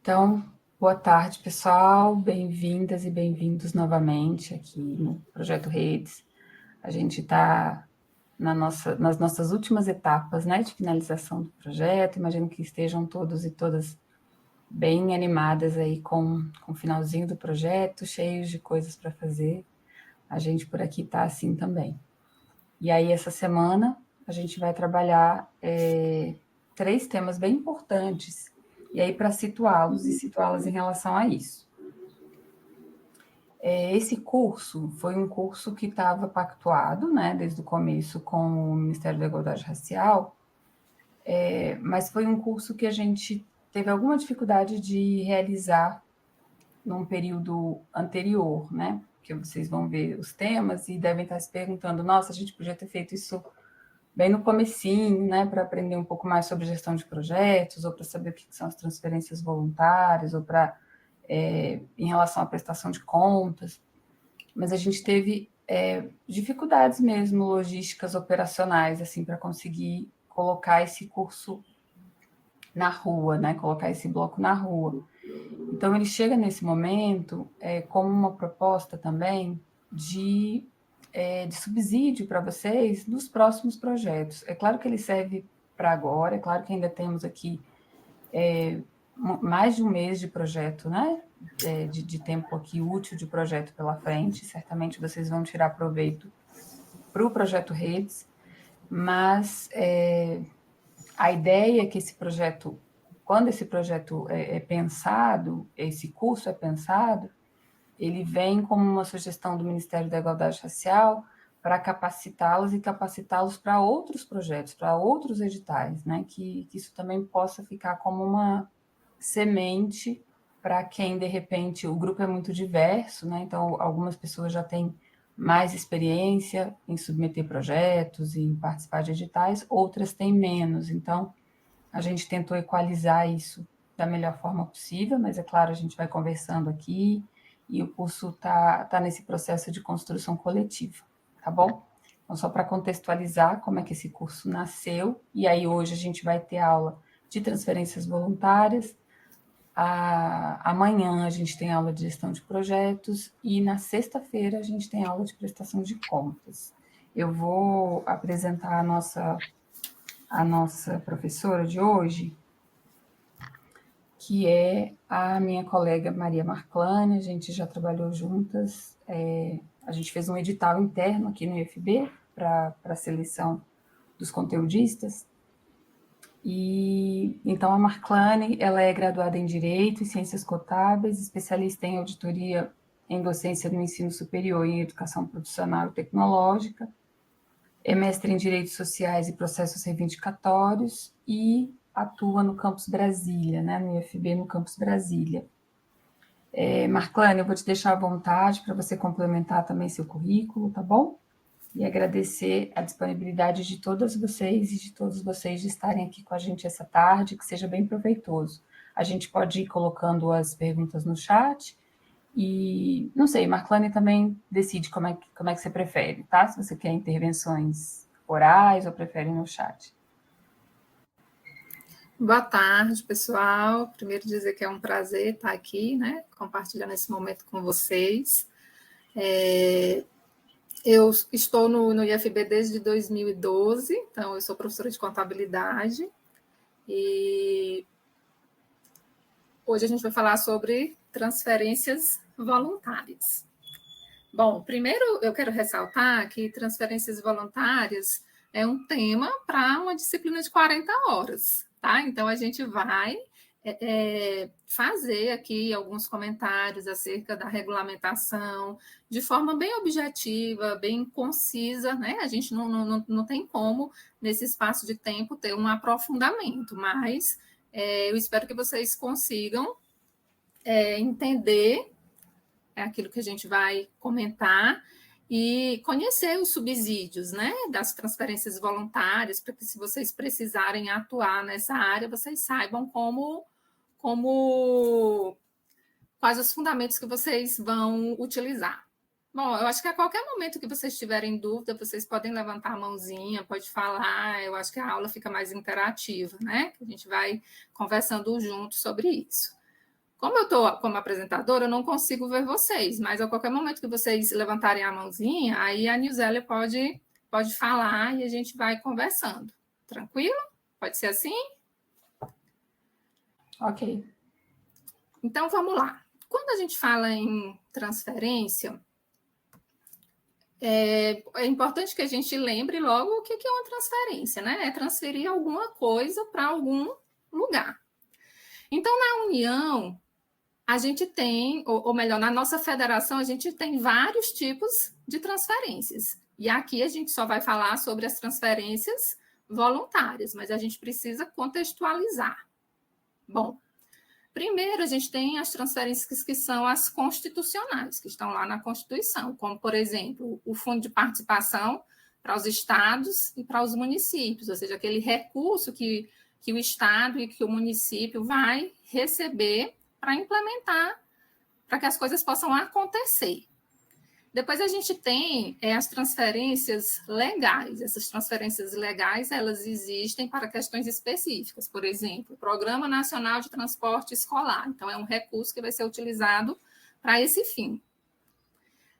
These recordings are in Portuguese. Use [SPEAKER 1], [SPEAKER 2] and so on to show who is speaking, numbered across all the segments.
[SPEAKER 1] Então, boa tarde, pessoal. Bem-vindas e bem-vindos novamente aqui no Projeto Redes. A gente está nas nossas últimas etapas, né, de finalização do projeto. Imagino que estejam todos e todas bem animadas aí com o finalzinho do projeto, cheios de coisas para fazer. A gente por aqui está assim também. E aí, essa semana, a gente vai trabalhar 3 temas bem importantes, e aí para situá-los e situá-las em relação a isso. Esse curso foi um curso que estava pactuado, né, desde o começo com o Ministério da Igualdade Racial, mas foi um curso que a gente teve alguma dificuldade de realizar num período anterior, né? Porque vocês vão ver os temas e devem estar se perguntando, nossa, a gente podia ter feito isso bem no comecinho, né, para aprender um pouco mais sobre gestão de projetos, ou para saber o que são as transferências voluntárias, ou para em relação à prestação de contas. Mas a gente teve dificuldades mesmo, logísticas, operacionais, assim, para conseguir colocar esse curso na rua, né, colocar esse bloco na rua. Então, ele chega nesse momento como uma proposta também de subsídio para vocês nos próximos projetos. É claro que ele serve para agora, é claro que ainda temos aqui mais de um mês de projeto, né? De tempo aqui útil de projeto pela frente. Certamente vocês vão tirar proveito para o projeto Redes, mas a ideia é que esse projeto, quando esse projeto é pensado, esse curso é pensado, ele vem como uma sugestão do Ministério da Igualdade Racial para capacitá-los e capacitá-los para outros projetos, para outros editais, né? Que isso também possa ficar como uma semente para quem, de repente, o grupo é muito diverso, né? Então, algumas pessoas já têm mais experiência em submeter projetos e em participar de editais, outras têm menos. Então, a gente tentou equalizar isso da melhor forma possível, mas é claro, a gente vai conversando aqui e o curso tá nesse processo de construção coletiva, tá bom? Então, só para contextualizar como é que esse curso nasceu, e aí hoje a gente vai ter aula de transferências voluntárias, amanhã a gente tem aula de gestão de projetos e na sexta-feira a gente tem aula de prestação de contas. Eu vou apresentar a nossa professora de hoje, que é a minha colega Maria Marclane. A gente já trabalhou juntas, a gente fez um edital interno aqui no IFB para a seleção dos conteudistas. E então a Marclane, ela é graduada em Direito e Ciências Contábeis, especialista em auditoria em docência no ensino superior e em educação profissional e tecnológica, é mestre em Direitos Sociais e Processos Reivindicatórios e atua no Campus Brasília, né, no IFB, no Campus Brasília. Marclane, eu vou te deixar à vontade para você complementar também seu currículo, tá bom? E agradecer a disponibilidade de todas vocês e de todos vocês de estarem aqui com a gente essa tarde, que seja bem proveitoso. A gente pode ir colocando as perguntas no chat e, não sei, Marclane também decide como é que você prefere, tá? Se você quer intervenções orais ou prefere no chat.
[SPEAKER 2] Boa tarde, pessoal. Primeiro dizer que é um prazer estar aqui, né, compartilhando esse momento com vocês. Eu estou no IFB desde 2012, então eu sou professora de contabilidade e hoje a gente vai falar sobre transferências voluntárias. Bom, primeiro eu quero ressaltar que transferências voluntárias é um tema para uma disciplina de 40 horas, tá? Então a gente vai fazer aqui alguns comentários acerca da regulamentação de forma bem objetiva, bem concisa, né? A gente não tem como, nesse espaço de tempo, ter um aprofundamento, mas eu espero que vocês consigam entender aquilo que a gente vai comentar e conhecer os subsídios, né, das transferências voluntárias, para que, se vocês precisarem atuar nessa área, vocês saibam quais os fundamentos que vocês vão utilizar. Bom, eu acho que a qualquer momento que vocês tiverem dúvida, vocês podem levantar a mãozinha, pode falar, eu acho que a aula fica mais interativa, né? A gente vai conversando junto sobre isso. Como eu estou como apresentadora, eu não consigo ver vocês, mas a qualquer momento que vocês levantarem a mãozinha, aí a Nilzélia pode falar e a gente vai conversando. Tranquilo? Pode ser assim?
[SPEAKER 1] Ok.
[SPEAKER 2] Então, vamos lá. Quando a gente fala em transferência, é importante que a gente lembre logo o que é uma transferência, né? É transferir alguma coisa para algum lugar. Então, na União, a gente tem, ou melhor, na nossa federação, a gente tem vários tipos de transferências. E aqui a gente só vai falar sobre as transferências voluntárias, mas a gente precisa contextualizar. Bom, primeiro, a gente tem as transferências que são as constitucionais, que estão lá na Constituição, como, por exemplo, o Fundo de Participação para os estados e para os municípios, ou seja, aquele recurso que o estado e que o município vai receber para implementar, para que as coisas possam acontecer. Depois a gente tem as transferências legais. Essas transferências legais, elas existem para questões específicas. Por exemplo, o Programa Nacional de Transporte Escolar. Então, é um recurso que vai ser utilizado para esse fim.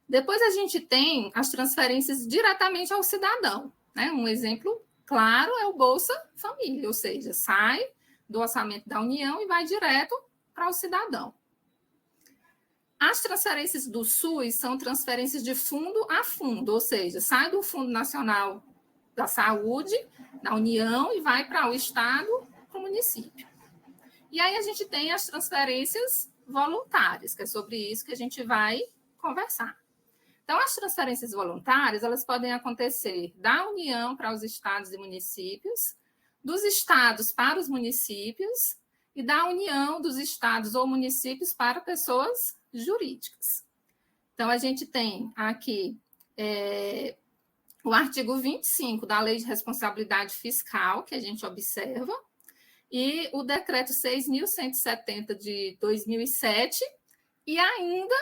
[SPEAKER 2] Depois a gente tem as transferências diretamente ao cidadão, né? Um exemplo claro é o Bolsa Família, ou seja, sai do orçamento da União e vai direto para o cidadão. As transferências do SUS são transferências de fundo a fundo, ou seja, sai do Fundo Nacional da Saúde, da União, e vai para o Estado, para o município. E aí a gente tem as transferências voluntárias, que é sobre isso que a gente vai conversar. Então, as transferências voluntárias, elas podem acontecer da União para os estados e municípios, dos estados para os municípios e da União dos estados ou municípios para pessoas jurídicas. Então, a gente tem aqui o artigo 25 da Lei de Responsabilidade Fiscal, que a gente observa, e o decreto 6.170 de 2007, e ainda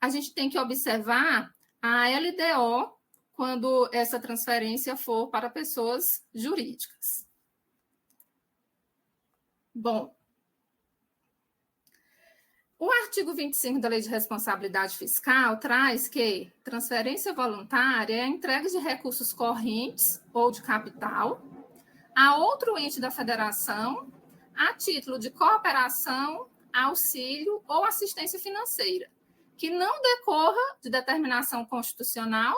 [SPEAKER 2] a gente tem que observar a LDO quando essa transferência for para pessoas jurídicas. Bom, o artigo 25 da Lei de Responsabilidade Fiscal traz que transferência voluntária é a entrega de recursos correntes ou de capital a outro ente da federação a título de cooperação, auxílio ou assistência financeira, que não decorra de determinação constitucional,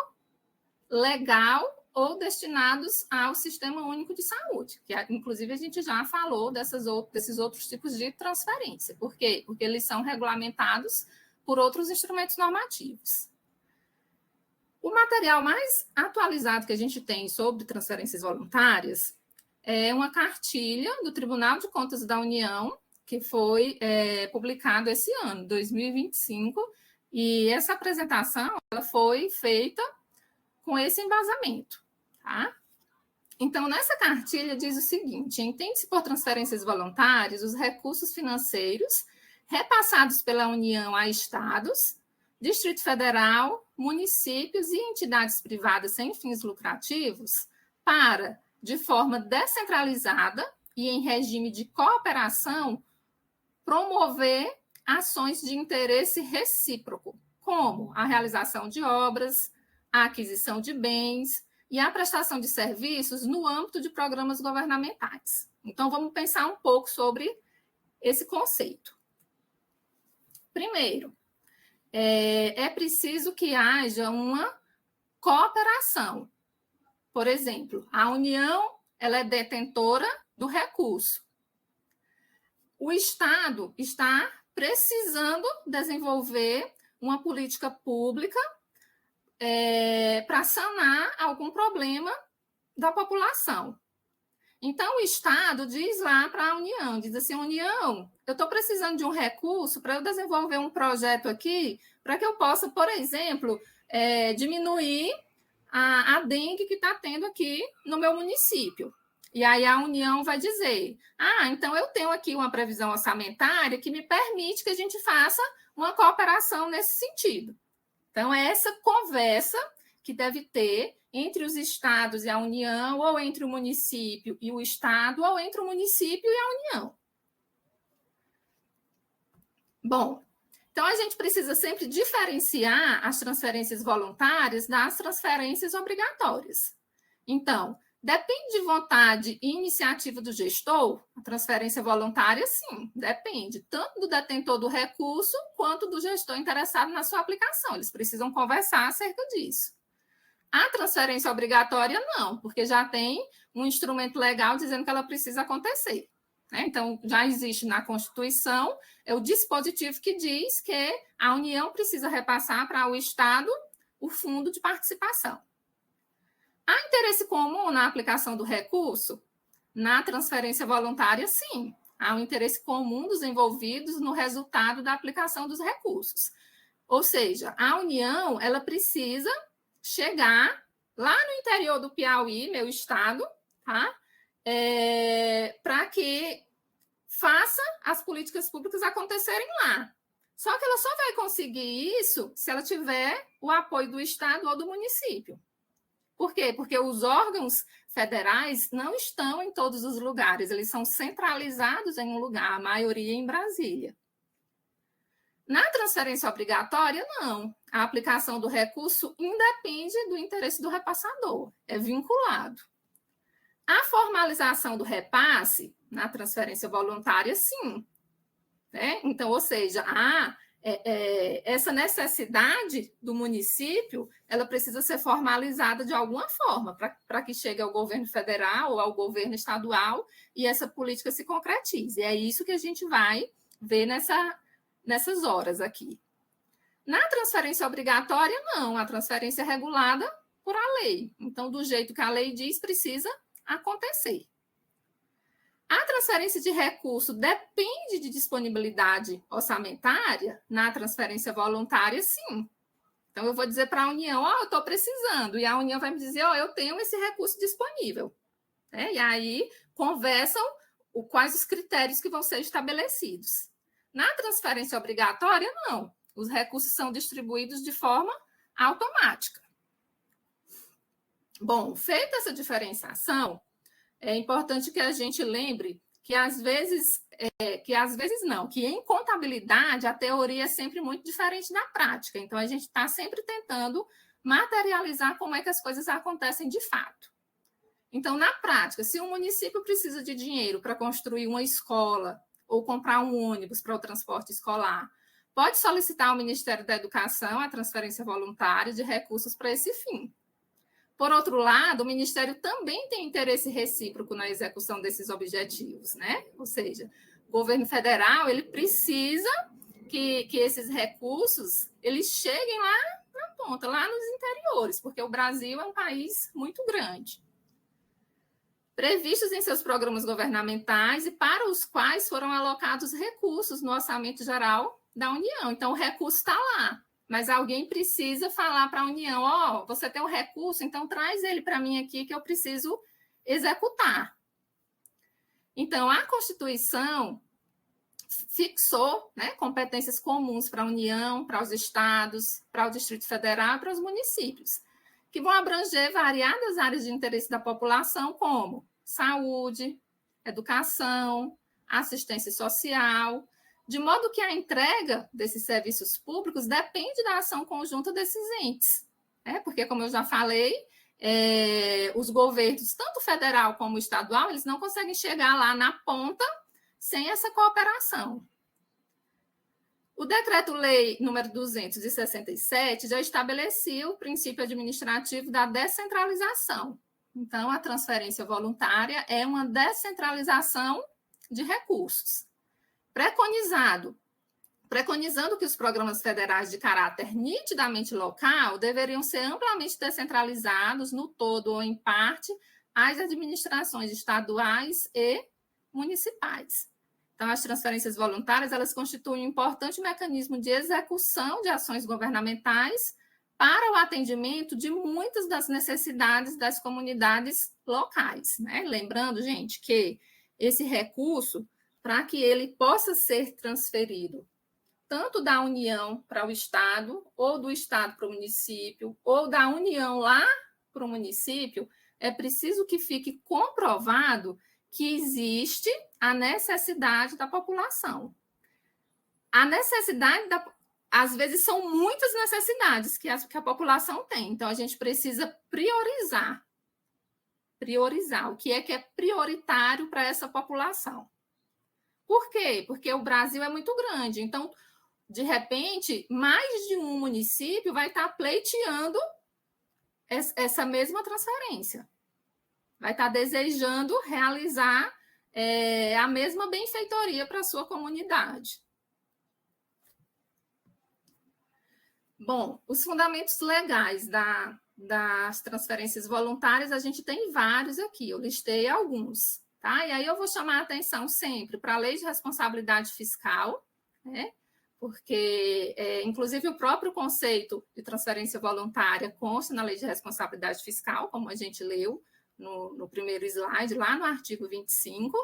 [SPEAKER 2] legal ou destinados ao Sistema Único de Saúde, que inclusive a gente já falou desses outros tipos de transferência. Por quê? Porque eles são regulamentados por outros instrumentos normativos. O material mais atualizado que a gente tem sobre transferências voluntárias é uma cartilha do Tribunal de Contas da União, que foi publicado esse ano, 2025, e essa apresentação ela foi feita com esse embasamento, tá? Então, nessa cartilha diz o seguinte: entende-se por transferências voluntárias os recursos financeiros repassados pela União a estados, Distrito Federal, municípios e entidades privadas sem fins lucrativos para, de forma descentralizada e em regime de cooperação, promover ações de interesse recíproco, como a realização de obras, a aquisição de bens e a prestação de serviços no âmbito de programas governamentais. Então, vamos pensar um pouco sobre esse conceito. Primeiro, é preciso que haja uma cooperação. Por exemplo, a União ela é detentora do recurso. O Estado está precisando desenvolver uma política pública para sanar algum problema da população. Então, o Estado diz lá para a União, diz assim, União, eu estou precisando de um recurso para eu desenvolver um projeto aqui, para que eu possa, por exemplo, diminuir a dengue que está tendo aqui no meu município. E aí a União vai dizer, então eu tenho aqui uma previsão orçamentária que me permite que a gente faça uma cooperação nesse sentido. Então, é essa conversa que deve ter entre os estados e a União, ou entre o município e o estado, ou entre o município e a União. Bom, então a gente precisa sempre diferenciar as transferências voluntárias das transferências obrigatórias. Então, depende de vontade e iniciativa do gestor, a transferência voluntária, sim, depende, tanto do detentor do recurso quanto do gestor interessado na sua aplicação. Eles precisam conversar acerca disso. A transferência obrigatória, não, porque já tem um instrumento legal dizendo que ela precisa acontecer. Né? Então, já existe na Constituição o dispositivo que diz que a União precisa repassar para o Estado o fundo de participação. Há interesse comum na aplicação do recurso? Na transferência voluntária, sim. Há um interesse comum dos envolvidos no resultado da aplicação dos recursos. Ou seja, a União ela precisa chegar lá no interior do Piauí, meu estado, tá? Para que faça as políticas públicas acontecerem lá. Só que ela só vai conseguir isso se ela tiver o apoio do Estado ou do município. Por quê? Porque os órgãos federais não estão em todos os lugares, eles são centralizados em um lugar, a maioria em Brasília. Na transferência obrigatória, não. A aplicação do recurso independe do interesse do repassador, é vinculado. A formalização do repasse, na transferência voluntária, sim. Né? Então, ou seja, essa necessidade do município, ela precisa ser formalizada de alguma forma, para que chegue ao governo federal ou ao governo estadual e essa política se concretize. É isso que a gente vai ver nessas horas aqui. Na transferência obrigatória, não. A transferência é regulada por a lei. Então, do jeito que a lei diz, precisa acontecer. A transferência de recurso depende de disponibilidade orçamentária? Na transferência voluntária, sim. Então, eu vou dizer para a União, eu estou precisando, e a União vai me dizer, eu tenho esse recurso disponível. E aí, conversam quais os critérios que vão ser estabelecidos. Na transferência obrigatória, não. Os recursos são distribuídos de forma automática. Bom, feita essa diferenciação, é importante que a gente lembre que que em contabilidade a teoria é sempre muito diferente da prática. Então, a gente está sempre tentando materializar como é que as coisas acontecem de fato. Então, na prática, se um município precisa de dinheiro para construir uma escola ou comprar um ônibus para o transporte escolar, pode solicitar ao Ministério da Educação a transferência voluntária de recursos para esse fim. Por outro lado, o Ministério também tem interesse recíproco na execução desses objetivos, né? Ou seja, o governo federal ele precisa que esses recursos eles cheguem lá na ponta, lá nos interiores, porque o Brasil é um país muito grande. Previstos em seus programas governamentais e para os quais foram alocados recursos no orçamento geral da União. Então, o recurso está lá. Mas alguém precisa falar para a União, você tem um recurso, então traz ele para mim aqui que eu preciso executar. Então, a Constituição fixou, né, competências comuns para a União, para os estados, para o Distrito Federal e para os municípios, que vão abranger variadas áreas de interesse da população, como saúde, educação, assistência social, de modo que a entrega desses serviços públicos depende da ação conjunta desses entes. Porque, como eu já falei, os governos, tanto federal como estadual, eles não conseguem chegar lá na ponta sem essa cooperação. O Decreto-Lei número 267 já estabelecia o princípio administrativo da descentralização. Então, a transferência voluntária é uma descentralização de recursos. Preconizando que os programas federais de caráter nitidamente local deveriam ser amplamente descentralizados no todo ou em parte às administrações estaduais e municipais. Então, as transferências voluntárias, elas constituem um importante mecanismo de execução de ações governamentais para o atendimento de muitas das necessidades das comunidades locais, né? Lembrando, gente, que esse recurso, para que ele possa ser transferido tanto da União para o Estado, ou do Estado para o município, ou da União lá para o município, é preciso que fique comprovado que existe a necessidade da população. a necessidade às vezes são muitas necessidades que a população tem. Então, a gente precisa priorizar o que é prioritário para essa população. Por quê? Porque o Brasil é muito grande. Então, de repente, mais de um município vai estar pleiteando essa mesma transferência. Vai estar desejando realizar a mesma benfeitoria para a sua comunidade. Bom, os fundamentos legais das transferências voluntárias, a gente tem vários aqui, eu listei alguns, tá? E aí eu vou chamar a atenção sempre para a Lei de Responsabilidade Fiscal, né? Porque, inclusive, o próprio conceito de transferência voluntária consta na Lei de Responsabilidade Fiscal, como a gente leu no primeiro slide, lá no artigo 25,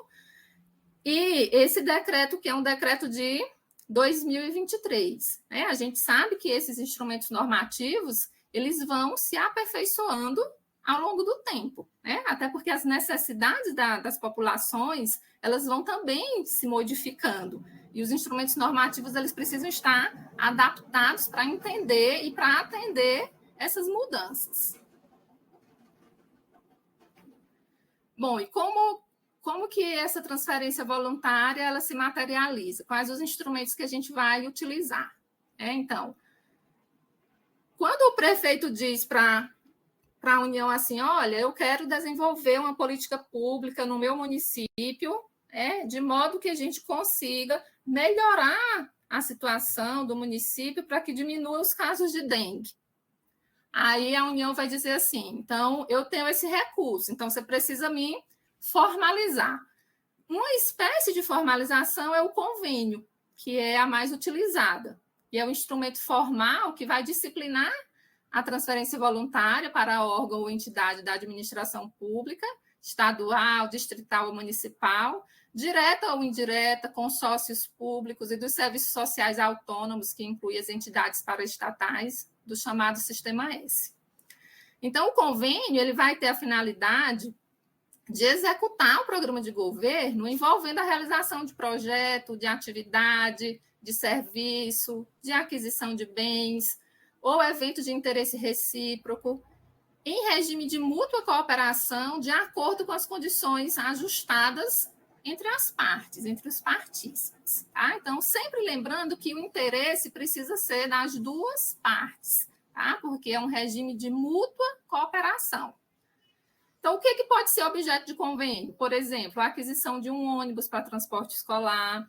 [SPEAKER 2] e esse decreto, que é um decreto de 2023. Né? A gente sabe que esses instrumentos normativos eles vão se aperfeiçoando ao longo do tempo, né? Até porque as necessidades das populações elas vão também se modificando e os instrumentos normativos eles precisam estar adaptados para entender e para atender essas mudanças. Bom, e como que essa transferência voluntária ela se materializa? Quais os instrumentos que a gente vai utilizar? Então, quando o prefeito diz para a União assim, olha, eu quero desenvolver uma política pública no meu município, de modo que a gente consiga melhorar a situação do município para que diminua os casos de dengue. Aí a União vai dizer assim, então, eu tenho esse recurso, então você precisa me formalizar. Uma espécie de formalização é o convênio, que é a mais utilizada, e é o instrumento formal que vai disciplinar a transferência voluntária para órgão ou entidade da administração pública, estadual, distrital ou municipal, direta ou indireta, consórcios públicos e dos serviços sociais autônomos, que inclui as entidades paraestatais do chamado Sistema S. Então, o convênio ele vai ter a finalidade de executar o programa de governo envolvendo a realização de projeto, de atividade, de serviço, de aquisição de bens ou evento de interesse recíproco, em regime de mútua cooperação, de acordo com as condições ajustadas entre as partes, entre os partícipes. Tá? Então, sempre lembrando que o interesse precisa ser das duas partes, tá? Porque é um regime de mútua cooperação. Então, o que pode ser objeto de convênio? Por exemplo, a aquisição de um ônibus para transporte escolar,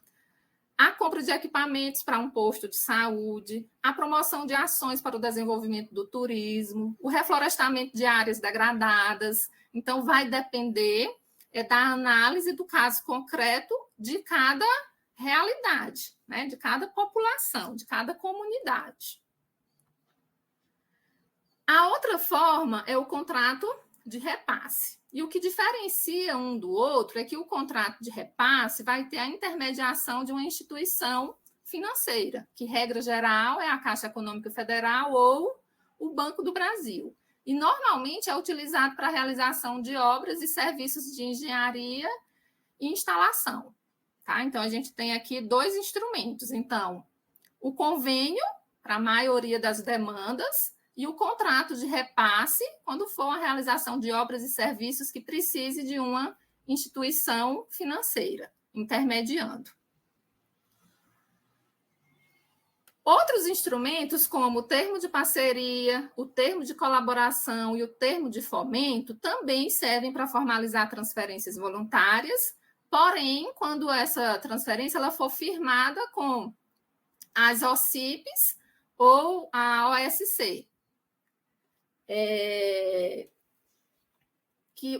[SPEAKER 2] a compra de equipamentos para um posto de saúde, a promoção de ações para o desenvolvimento do turismo, o reflorestamento de áreas degradadas. Então, vai depender da análise do caso concreto de cada realidade, né? De cada população, de cada comunidade. A outra forma é o contrato de repasse. E o que diferencia um do outro é que o contrato de repasse vai ter a intermediação de uma instituição financeira, que, regra geral, é a Caixa Econômica Federal ou o Banco do Brasil. E, normalmente, é utilizado para a realização de obras e serviços de engenharia e instalação. Tá? Então, a gente tem aqui dois instrumentos. Então, o convênio, para a maioria das demandas, e o contrato de repasse, quando for a realização de obras e serviços que precise de uma instituição financeira, intermediando. Outros instrumentos, como o termo de parceria, o termo de colaboração e o termo de fomento, também servem para formalizar transferências voluntárias, porém, quando essa transferência ela for firmada com as OCIPs ou a OSC.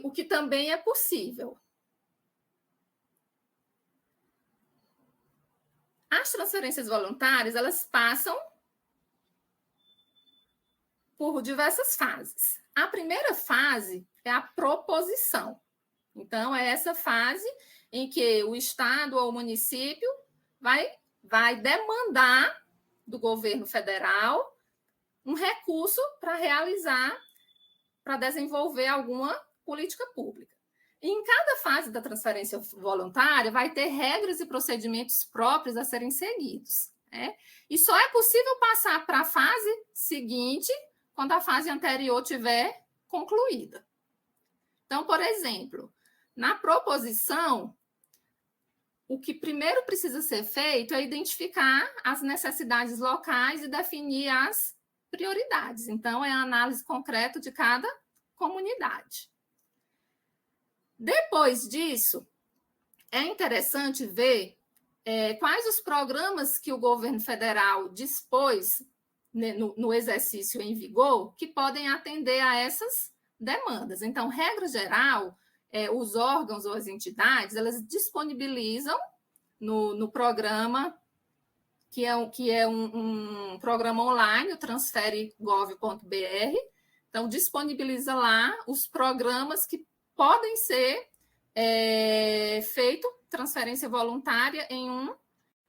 [SPEAKER 2] O que também é possível. As transferências voluntárias, elas passam por diversas fases. A primeira fase é a proposição. Então, é essa fase em que o Estado ou o município vai demandar do governo federal um recurso para realizar, para desenvolver alguma política pública. Em cada fase da transferência voluntária vai ter regras e procedimentos próprios a serem seguidos, né? E só é possível passar para a fase seguinte quando a fase anterior tiver concluída. Então, por exemplo, na proposição, o que primeiro precisa ser feito é identificar as necessidades locais e definir as prioridades. Então, é a análise concreta de cada comunidade. Depois disso, é interessante ver quais os programas que o governo federal dispôs, né, no exercício em vigor, que podem atender a essas demandas. Então, regra geral, os órgãos ou as entidades, elas disponibilizam no programa, que é um programa online, o transfere.gov.br. Então, disponibiliza lá os programas que podem ser feito transferência voluntária em um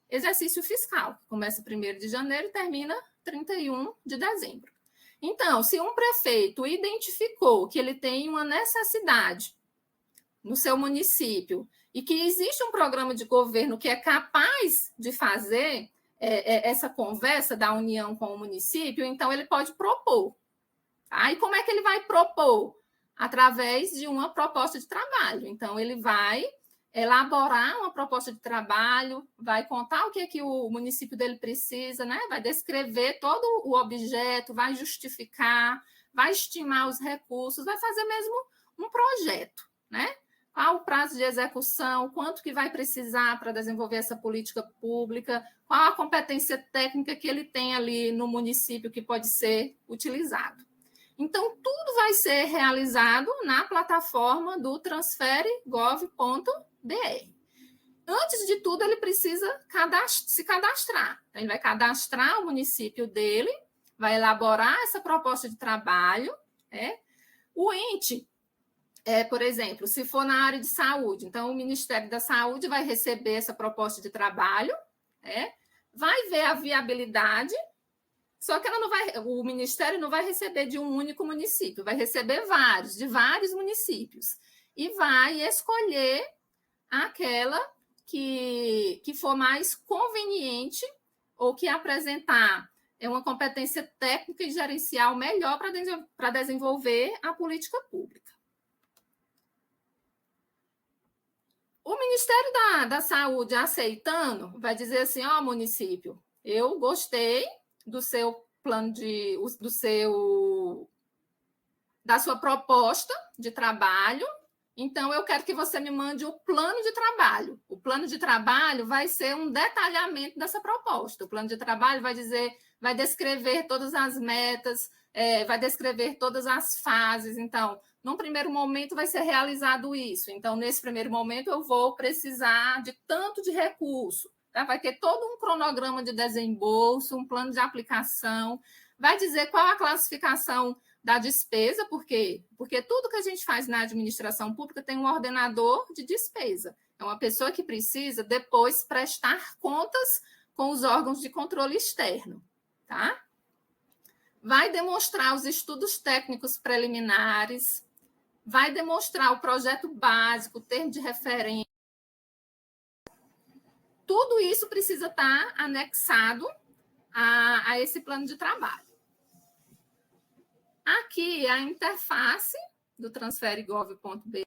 [SPEAKER 2] exercício fiscal, que começa 1º de janeiro e termina 31 de dezembro. Então, se um prefeito identificou que ele tem uma necessidade no seu município e que existe um programa de governo que é capaz de fazer essa conversa da União com o município, então ele pode propor. Tá? E como é que ele vai propor? Através de uma proposta de trabalho. Então, ele vai elaborar uma proposta de trabalho, vai contar o que é que o município dele precisa, né? Vai descrever todo o objeto, vai justificar, vai estimar os recursos, vai fazer mesmo um projeto, né? Qual o prazo de execução, quanto que vai precisar para desenvolver essa política pública, qual a competência técnica que ele tem ali no município que pode ser utilizado. Então, tudo vai ser realizado na plataforma do transfere.gov.br. Antes de tudo, ele precisa se cadastrar. Então, ele vai cadastrar o município dele, vai elaborar essa proposta de trabalho. O ente, por exemplo, se for na área de saúde, então o Ministério da Saúde vai receber essa proposta de trabalho, vai ver a viabilidade. Só que o Ministério não vai receber de um único município, vai receber de vários municípios. E vai escolher aquela que for mais conveniente ou que apresentar uma competência técnica e gerencial melhor para desenvolver a política pública. O Ministério da Saúde aceitando, vai dizer assim, município, eu gostei do seu plano da sua proposta de trabalho, então eu quero que você me mande o plano de trabalho. O plano de trabalho vai ser um detalhamento dessa proposta. O plano de trabalho vai descrever todas as metas, vai descrever todas as fases. Então, num primeiro momento vai ser realizado isso. Então, nesse primeiro momento eu vou precisar de tanto de recurso. Vai ter todo um cronograma de desembolso, um plano de aplicação, vai dizer qual a classificação da despesa, por quê? Porque tudo que a gente faz na administração pública tem um ordenador de despesa. É uma pessoa que precisa depois prestar contas com os órgãos de controle externo. Tá? Vai demonstrar os estudos técnicos preliminares, vai demonstrar o projeto básico, o termo de referência. Tudo isso precisa estar anexado a esse plano de trabalho. Aqui é a interface do transfere.gov.br.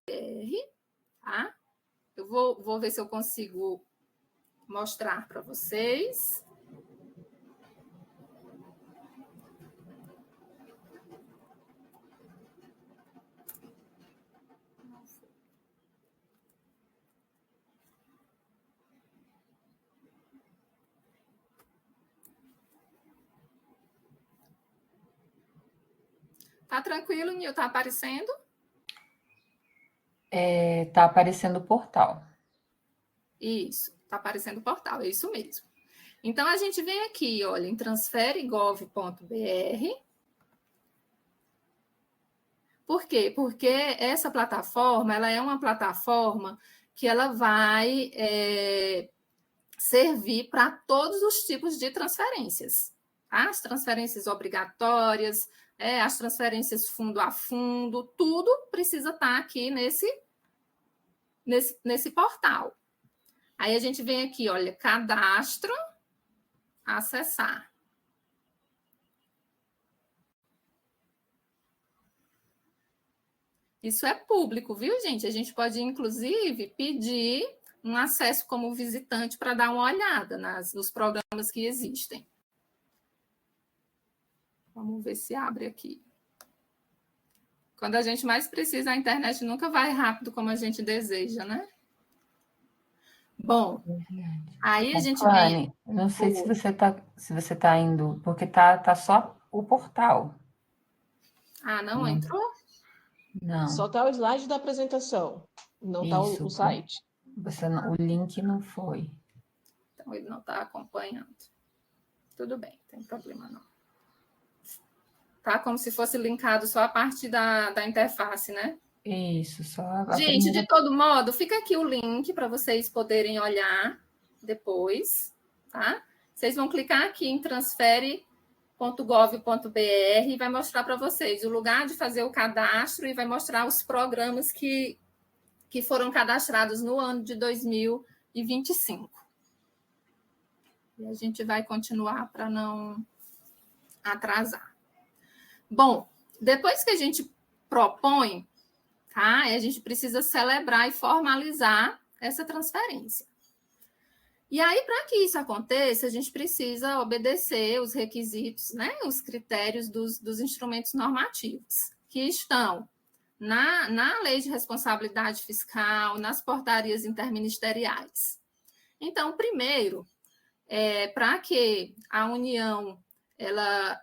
[SPEAKER 2] Tá? Eu vou ver se eu consigo mostrar para vocês. Tá tranquilo, Nil? Tá aparecendo?
[SPEAKER 1] Tá aparecendo o portal.
[SPEAKER 2] Isso, tá aparecendo o portal, é isso mesmo. Então, a gente vem aqui, olha, em transfere.gov.br. Por quê? Porque essa plataforma, ela é uma plataforma que ela vai servir para todos os tipos de transferências. Tá? As transferências obrigatórias, as transferências fundo a fundo, tudo precisa estar aqui nesse nesse portal. Aí a gente vem aqui, olha, cadastro, acessar. Isso é público, viu, gente? A gente pode, inclusive, pedir um acesso como visitante para dar uma olhada nos programas que existem. Vamos ver se abre aqui. Quando a gente mais precisa, a internet nunca vai rápido como a gente deseja, né? Bom, aí a gente vem...
[SPEAKER 1] Não sei se você tá indo, porque tá só o portal.
[SPEAKER 2] Ah, não entrou?
[SPEAKER 1] Não.
[SPEAKER 3] Só está o slide da apresentação, não está o site.
[SPEAKER 1] O link não foi.
[SPEAKER 2] Então, ele não está acompanhando. Tudo bem, não tem problema não. Tá como se fosse linkado só a parte da interface, né?
[SPEAKER 1] Isso, só a
[SPEAKER 2] Gente,
[SPEAKER 1] primeira...
[SPEAKER 2] de todo modo, fica aqui o link para vocês poderem olhar depois, tá? Vocês vão clicar aqui em transfere.gov.br e vai mostrar para vocês o lugar de fazer o cadastro e vai mostrar os programas que foram cadastrados no ano de 2025. E a gente vai continuar para não atrasar. Bom, depois que a gente propõe, tá? A gente precisa celebrar e formalizar essa transferência. E aí, para que isso aconteça, a gente precisa obedecer os requisitos, né? Os critérios dos instrumentos normativos, que estão na Lei de Responsabilidade Fiscal, nas portarias interministeriais. Então, primeiro, para que a União ela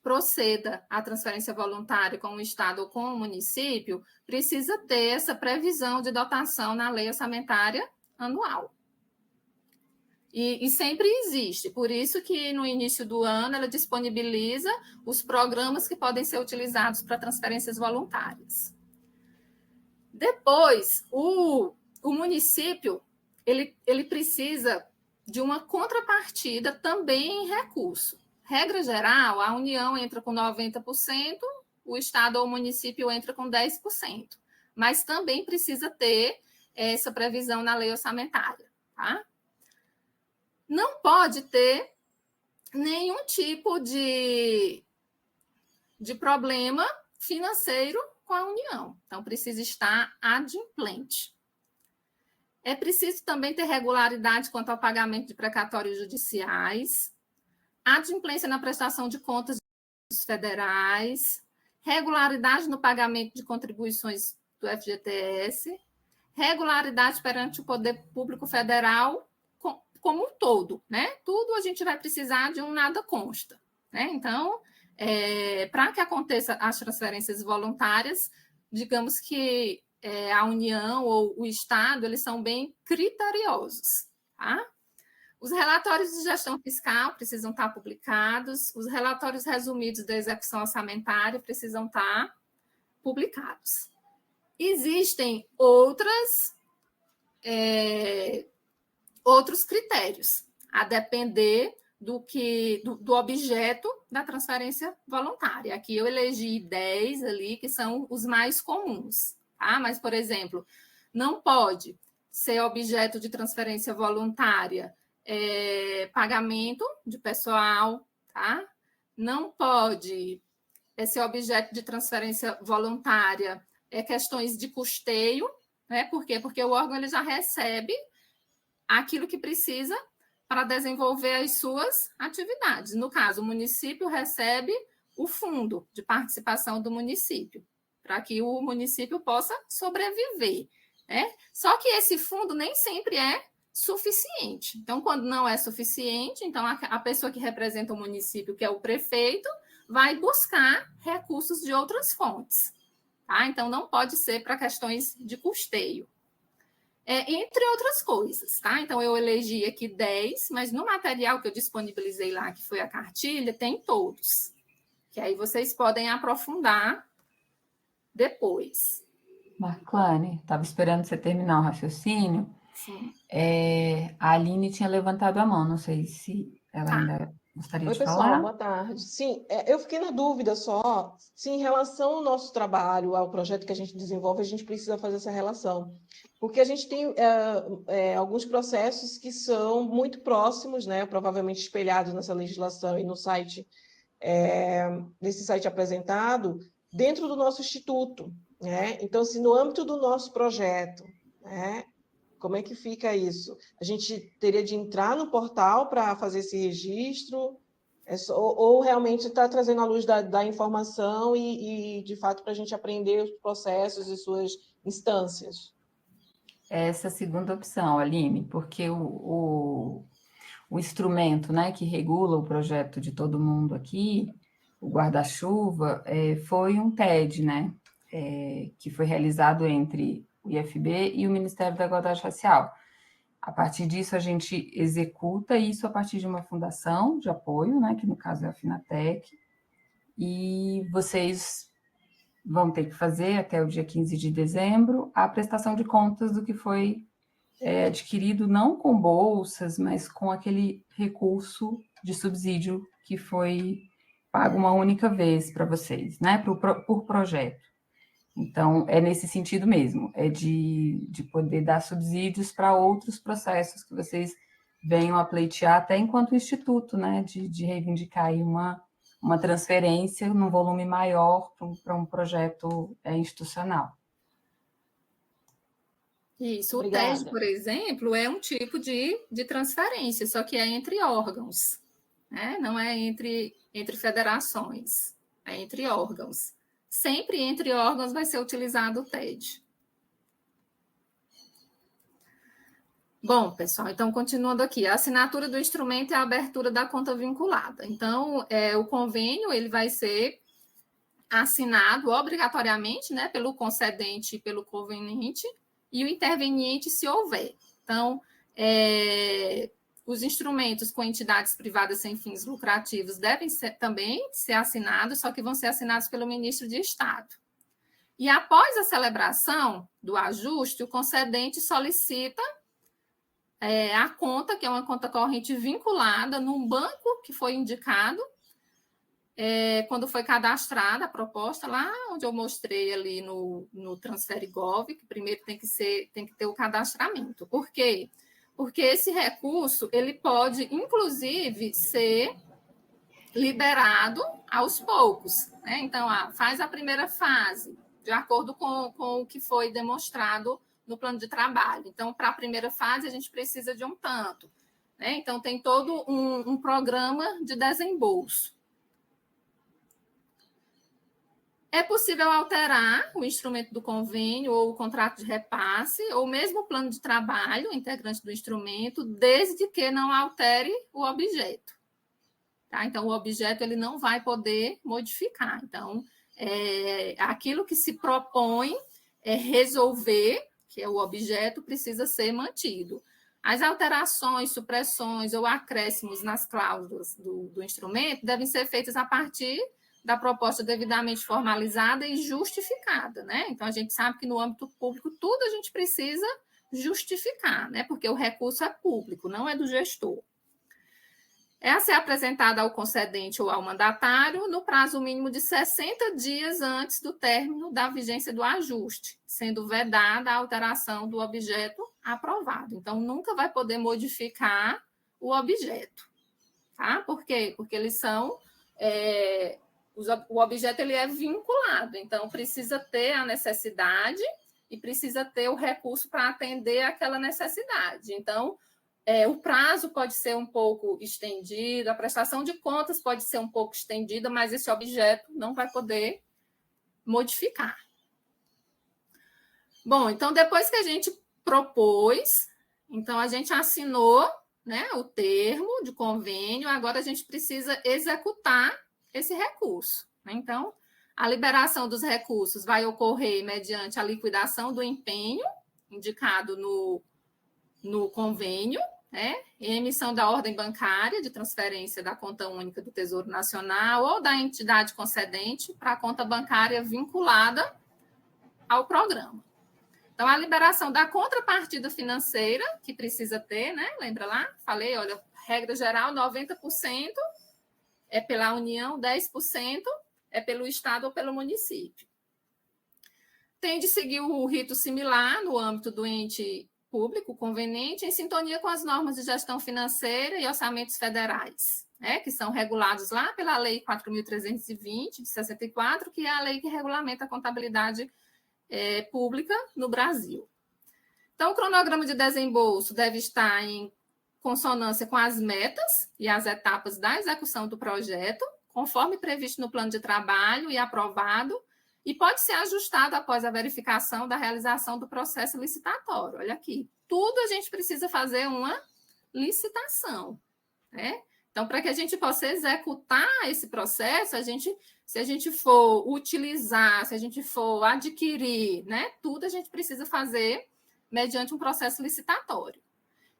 [SPEAKER 2] proceda à transferência voluntária com o Estado ou com o município, precisa ter essa previsão de dotação na lei orçamentária anual. E sempre existe, por isso que no início do ano ela disponibiliza os programas que podem ser utilizados para transferências voluntárias. Depois, o município ele precisa de uma contrapartida também em recurso. Regra geral, a União entra com 90%, o Estado ou o município entra com 10%. Mas também precisa ter essa previsão na lei orçamentária, tá? Não pode ter nenhum tipo de problema financeiro com a União. Então, precisa estar adimplente. É preciso também ter regularidade quanto ao pagamento de precatórios judiciais, adimplência na prestação de contas federais, regularidade no pagamento de contribuições do FGTS, regularidade perante o Poder Público Federal como um todo, né? Tudo a gente vai precisar de um nada consta, né? Então, para que aconteça as transferências voluntárias, digamos que a União ou o Estado, eles são bem criteriosos, tá? Os relatórios de gestão fiscal precisam estar publicados, os relatórios resumidos da execução orçamentária precisam estar publicados. Existem outros critérios, a depender do objeto da transferência voluntária. Aqui eu elegi 10 ali, que são os mais comuns, tá? Mas, por exemplo, não pode ser objeto de transferência voluntária pagamento de pessoal, tá? Não pode ser objeto de transferência voluntária questões de custeio, né? Por quê? Porque o órgão ele já recebe aquilo que precisa para desenvolver as suas atividades. No caso, o município recebe o fundo de participação do município, para que o município possa sobreviver, né? Só que esse fundo nem sempre é suficiente. Então, quando não é suficiente, então a pessoa que representa o município, que é o prefeito, vai buscar recursos de outras fontes, tá? Então, não pode ser para questões de custeio. Entre outras coisas, tá? Então, eu elegi aqui 10, mas no material que eu disponibilizei lá, que foi a cartilha, tem todos. Que aí vocês podem aprofundar depois.
[SPEAKER 1] Marclane, estava esperando você terminar o raciocínio.
[SPEAKER 2] Sim.
[SPEAKER 1] A Aline tinha levantado a mão, não sei se ela ainda gostaria
[SPEAKER 3] Oi,
[SPEAKER 1] de
[SPEAKER 3] pessoal,
[SPEAKER 1] falar?
[SPEAKER 3] boa tarde. Sim, eu fiquei na dúvida só se em relação ao nosso trabalho, ao projeto que a gente desenvolve, a gente precisa fazer essa relação. Porque a gente tem alguns processos que são muito próximos, né, provavelmente espelhados nessa legislação e no site, nesse site apresentado, dentro do nosso instituto, né? Então, se no âmbito do nosso projeto, né, como é que fica isso? A gente teria de entrar no portal para fazer esse registro? Ou realmente está trazendo à luz da informação de fato, para a gente aprender os processos e suas instâncias?
[SPEAKER 1] Essa segunda opção, Aline, porque o instrumento, né, que regula o projeto de todo mundo aqui, o guarda-chuva, foi um TED, né, que foi realizado entre o IFB e o Ministério da Igualdade Racial. A partir disso, a gente executa isso a partir de uma fundação de apoio, né, que no caso é a Finatec, e vocês vão ter que fazer até o dia 15 de dezembro a prestação de contas do que foi adquirido não com bolsas, mas com aquele recurso de subsídio que foi pago uma única vez para vocês, né, por projeto. Então, é nesse sentido mesmo, é de poder dar subsídios para outros processos que vocês venham a pleitear, até enquanto instituto, né, de reivindicar aí uma transferência num volume maior para um projeto institucional.
[SPEAKER 2] Isso, o TED,
[SPEAKER 3] Obrigada.
[SPEAKER 2] por exemplo, é um tipo de transferência, só que é entre órgãos, né? Não é entre federações, é entre órgãos. Sempre entre órgãos vai ser utilizado o TED. Bom, pessoal, então continuando aqui, a assinatura do instrumento é a abertura da conta vinculada. Então, o convênio ele vai ser assinado obrigatoriamente, né, pelo concedente e pelo conveniente, e o interveniente, se houver. Então, os instrumentos com entidades privadas sem fins lucrativos devem também ser assinados, só que vão ser assinados pelo ministro de Estado. E após a celebração do ajuste, o concedente solicita a conta, que é uma conta corrente vinculada num banco que foi indicado, quando foi cadastrada a proposta, lá onde eu mostrei ali no Transfere Gov, que primeiro tem que ter o cadastramento. Por quê? Porque esse recurso ele pode, inclusive, ser liberado aos poucos, né? Então, faz a primeira fase, de acordo com o que foi demonstrado no plano de trabalho. Então, para a primeira fase, a gente precisa de um tanto, né? Então, tem todo um programa de desembolso. É possível alterar o instrumento do convênio ou o contrato de repasse, ou mesmo o plano de trabalho integrante do instrumento, desde que não altere o objeto. Tá? Então, o objeto ele não vai poder modificar. Então, aquilo que se propõe resolver, que é o objeto, precisa ser mantido. As alterações, supressões ou acréscimos nas cláusulas do instrumento devem ser feitas a partir da proposta devidamente formalizada e justificada, né? Então, a gente sabe que no âmbito público tudo a gente precisa justificar, né? Porque o recurso é público, não é do gestor. É a ser apresentada ao concedente ou ao mandatário no prazo mínimo de 60 dias antes do término da vigência do ajuste, sendo vedada a alteração do objeto aprovado. Então, nunca vai poder modificar o objeto, tá? Por quê? Porque eles são... o objeto ele é vinculado, então precisa ter a necessidade e precisa ter o recurso para atender aquela necessidade. Então, o prazo pode ser um pouco estendido, a prestação de contas pode ser um pouco estendida, mas esse objeto não vai poder modificar. Bom, então depois que a gente propôs, então a gente assinou, né, o termo de convênio, agora a gente precisa executar esse recurso, né? Então, a liberação dos recursos vai ocorrer mediante a liquidação do empenho indicado no convênio, né? Emissão da ordem bancária de transferência da conta única do Tesouro Nacional ou da entidade concedente para a conta bancária vinculada ao programa. Então, a liberação da contrapartida financeira, que precisa ter, né? Lembra lá? Falei, olha, regra geral, 90% é pela União, 10% é pelo Estado ou pelo município. Tem de seguir o rito similar no âmbito do ente público conveniente, em sintonia com as normas de gestão financeira e orçamentos federais, né, que são regulados lá pela Lei 4.320, de 64, que é a lei que regulamenta a contabilidade pública no Brasil. Então, o cronograma de desembolso deve estar em consonância com as metas e as etapas da execução do projeto, conforme previsto no plano de trabalho e aprovado, e pode ser ajustado após a verificação da realização do processo licitatório. Olha aqui, tudo a gente precisa fazer uma licitação, né? Então, para que a gente possa executar esse processo, se a gente for utilizar, se a gente for adquirir, né, tudo a gente precisa fazer mediante um processo licitatório.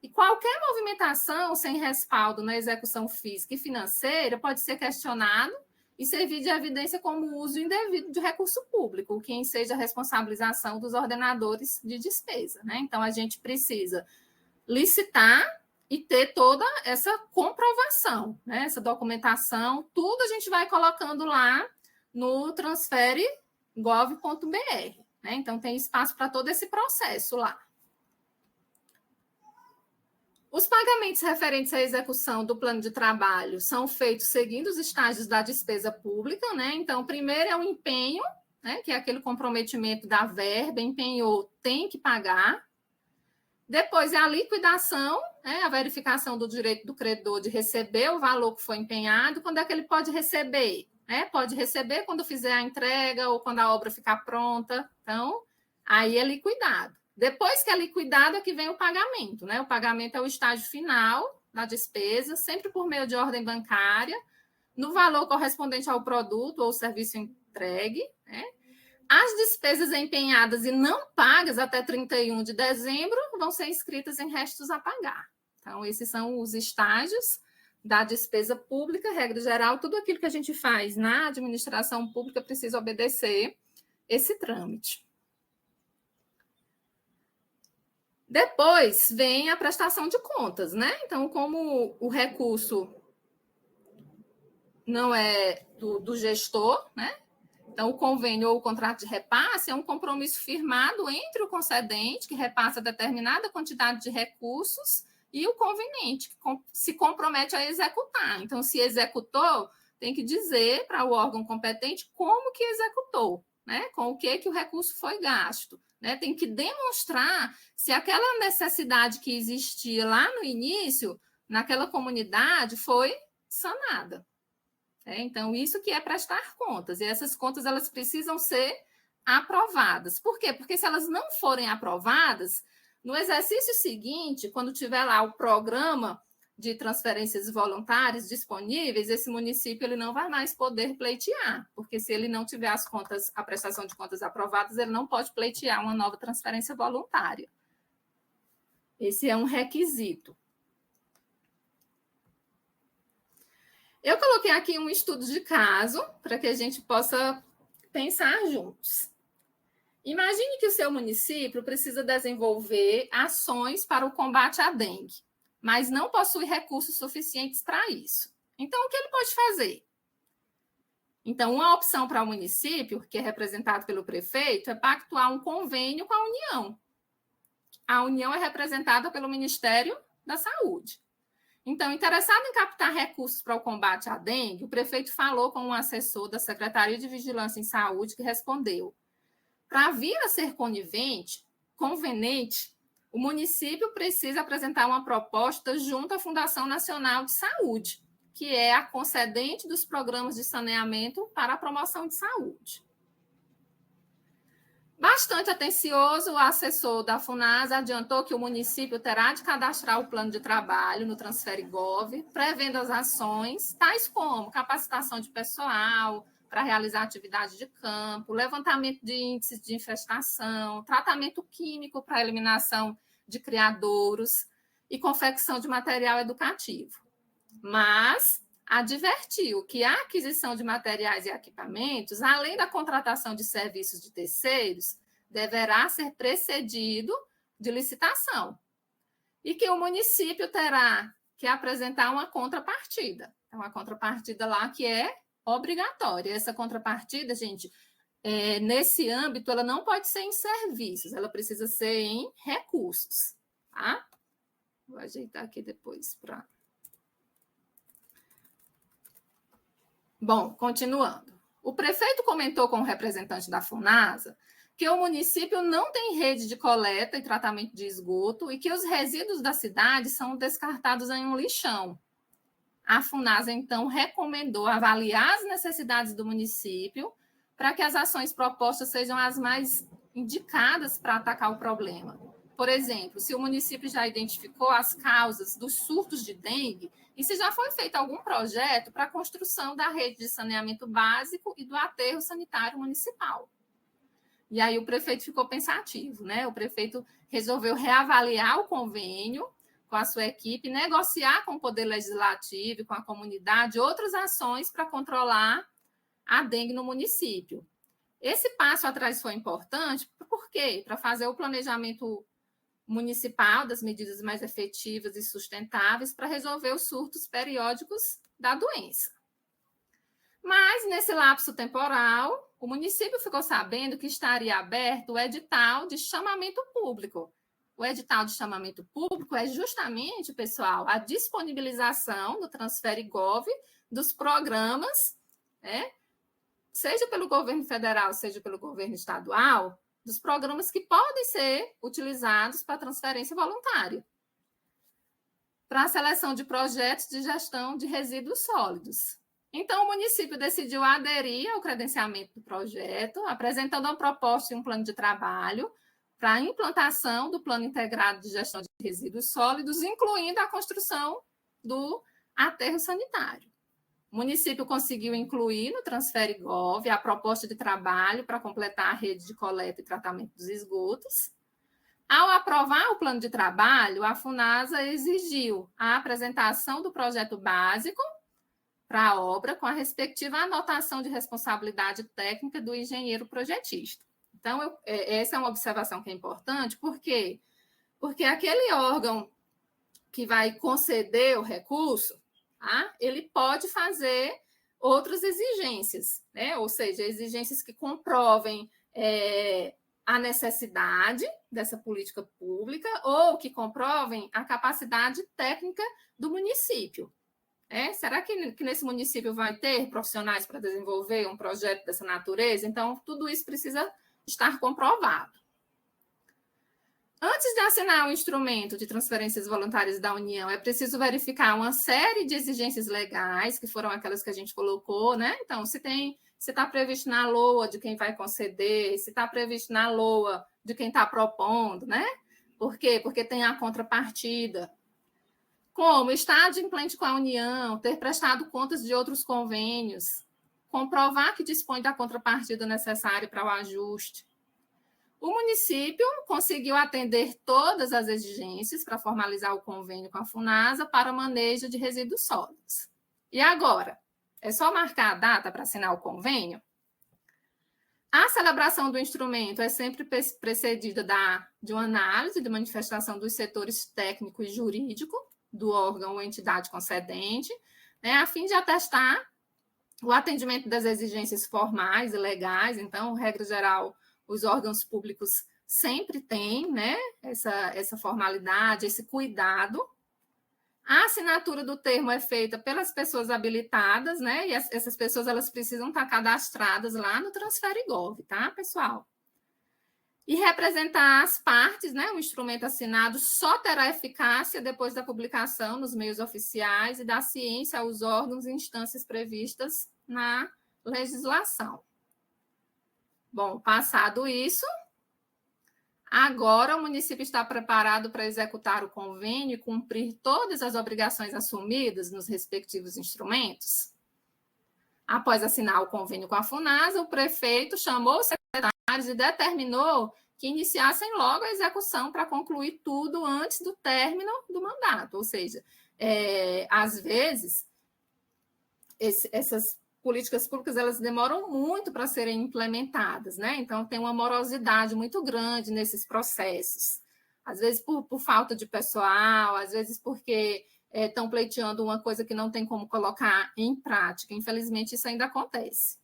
[SPEAKER 2] E qualquer movimentação sem respaldo na execução física e financeira pode ser questionado e servir de evidência como uso indevido de recurso público, o que enseja a responsabilização dos ordenadores de despesa, né? Então, a gente precisa licitar e ter toda essa comprovação, né? Essa documentação, tudo a gente vai colocando lá no transfere.gov.br, né? Então, tem espaço para todo esse processo lá. Os pagamentos referentes à execução do plano de trabalho são feitos seguindo os estágios da despesa pública, né? Então, primeiro é o empenho, né? Que é aquele comprometimento da verba, empenhou, tem que pagar. Depois é a liquidação, né? A verificação do direito do credor de receber o valor que foi empenhado. Quando é que ele pode receber? Pode receber quando fizer a entrega ou quando a obra ficar pronta. Então, aí é liquidado. Depois que é liquidado é que vem o pagamento, né? O pagamento é o estágio final da despesa, sempre por meio de ordem bancária, no valor correspondente ao produto ou serviço entregue, né? As despesas empenhadas e não pagas até 31 de dezembro vão ser inscritas em restos a pagar. Então, esses são os estágios da despesa pública, regra geral, tudo aquilo que a gente faz na administração pública precisa obedecer esse trâmite. Depois vem a prestação de contas, né? Então, como o recurso não é do gestor, né? Então, o convênio ou o contrato de repasse é um compromisso firmado entre o concedente, que repassa determinada quantidade de recursos, e o conveniente, que se compromete a executar. Então, se executou, tem que dizer para o órgão competente como que executou, né? Com o que o recurso foi gasto. Né? Tem que demonstrar se aquela necessidade que existia lá no início, naquela comunidade, foi sanada. Então, isso que é prestar contas. E essas contas elas precisam ser aprovadas. Por quê? Porque se elas não forem aprovadas, no exercício seguinte, quando tiver lá o programa de transferências voluntárias disponíveis, esse município ele não vai mais poder pleitear, porque se ele não tiver as contas, a prestação de contas aprovadas, ele não pode pleitear uma nova transferência voluntária. Esse é um requisito. Eu coloquei aqui um estudo de caso para que a gente possa pensar juntos. Imagine que o seu município precisa desenvolver ações para o combate à dengue, mas não possui recursos suficientes para isso. Então, o que ele pode fazer? Então, uma opção para o município, que é representado pelo prefeito, é pactuar um convênio com a União. A União é representada pelo Ministério da Saúde. Então, interessado em captar recursos para o combate à dengue, o prefeito falou com um assessor da Secretaria de Vigilância em Saúde que respondeu: para vir a ser conivente, conveniente, o município precisa apresentar uma proposta junto à Fundação Nacional de Saúde, que é a concedente dos programas de saneamento para a promoção de saúde. Bastante atencioso, o assessor da FUNASA adiantou que o município terá de cadastrar o plano de trabalho no Transfere.gov, prevendo as ações, tais como capacitação de pessoal para realizar atividade de campo, levantamento de índices de infestação, tratamento químico para eliminação de criadouros e confecção de material educativo. Mas advertiu que a aquisição de materiais e equipamentos, além da contratação de serviços de terceiros, deverá ser precedido de licitação. E que o município terá que é apresentar uma contrapartida. Então, uma contrapartida lá que é obrigatória. Essa contrapartida, gente, nesse âmbito, ela não pode ser em serviços, ela precisa ser em recursos, tá? Vou ajeitar aqui depois para... Bom, continuando. O prefeito comentou com o representante da FUNASA que o município não tem rede de coleta e tratamento de esgoto e que os resíduos da cidade são descartados em um lixão. A FUNASA, então, recomendou avaliar as necessidades do município para que as ações propostas sejam as mais indicadas para atacar o problema. Por exemplo, se o município já identificou as causas dos surtos de dengue e se já foi feito algum projeto para a construção da rede de saneamento básico e do aterro sanitário municipal. E aí o prefeito ficou pensativo, né? O prefeito resolveu reavaliar o convênio com a sua equipe, negociar com o Poder Legislativo e com a comunidade outras ações para controlar a dengue no município. Esse passo atrás foi importante, por quê? Para fazer o planejamento municipal das medidas mais efetivas e sustentáveis para resolver os surtos periódicos da doença. Mas, nesse lapso temporal, o município ficou sabendo que estaria aberto o edital de chamamento público. O edital de chamamento público é justamente, pessoal, a disponibilização do Transfere Gov dos programas, né, seja pelo governo federal, seja pelo governo estadual, dos programas que podem ser utilizados para transferência voluntária, para a seleção de projetos de gestão de resíduos sólidos. Então, o município decidiu aderir ao credenciamento do projeto, apresentando uma proposta e um plano de trabalho para a implantação do Plano Integrado de Gestão de Resíduos Sólidos, incluindo a construção do aterro sanitário. O município conseguiu incluir no Transfere Gov a proposta de trabalho para completar a rede de coleta e tratamento dos esgotos. Ao aprovar o plano de trabalho, a FUNASA exigiu a apresentação do projeto básico para a obra, com a respectiva anotação de responsabilidade técnica do engenheiro projetista. Então, essa é uma observação que é importante, por quê? Porque aquele órgão que vai conceder o recurso, tá? Ele pode fazer outras exigências, né? Ou seja, exigências que comprovem a necessidade dessa política pública ou que comprovem a capacidade técnica do município. Será que nesse município vai ter profissionais para desenvolver um projeto dessa natureza? Então, tudo isso precisa estar comprovado. Antes de assinar o instrumento de transferências voluntárias da União, é preciso verificar uma série de exigências legais, que foram aquelas que a gente colocou, né? Então, se está previsto na LOA de quem vai conceder, se está previsto na LOA de quem está propondo, né? Por quê? Porque tem a contrapartida. Como estar adimplente com a União, ter prestado contas de outros convênios, comprovar que dispõe da contrapartida necessária para o ajuste. O município conseguiu atender todas as exigências para formalizar o convênio com a FUNASA para o manejo de resíduos sólidos. E agora? É só marcar a data para assinar o convênio? A celebração do instrumento é sempre precedida de uma análise de manifestação dos setores técnico e jurídico do órgão ou entidade concedente, né, a fim de atestar o atendimento das exigências formais e legais. Então, regra geral, os órgãos públicos sempre têm, né, essa formalidade, esse cuidado. A assinatura do termo é feita pelas pessoas habilitadas, né, e essas pessoas elas precisam estar cadastradas lá no Transfere Gov, tá, pessoal? E representar as partes, né? O instrumento assinado só terá eficácia depois da publicação nos meios oficiais e da ciência aos órgãos e instâncias previstas na legislação. Bom, passado isso, agora o município está preparado para executar o convênio e cumprir todas as obrigações assumidas nos respectivos instrumentos. Após assinar o convênio com a FUNASA, o prefeito chamou os secretários e determinou que iniciassem logo a execução para concluir tudo antes do término do mandato. Ou seja, às vezes, essas políticas públicas elas demoram muito para serem implementadas, né? Então, tem uma morosidade muito grande nesses processos. Às vezes, por falta de pessoal, às vezes porque estão pleiteando uma coisa que não tem como colocar em prática. Infelizmente, isso ainda acontece.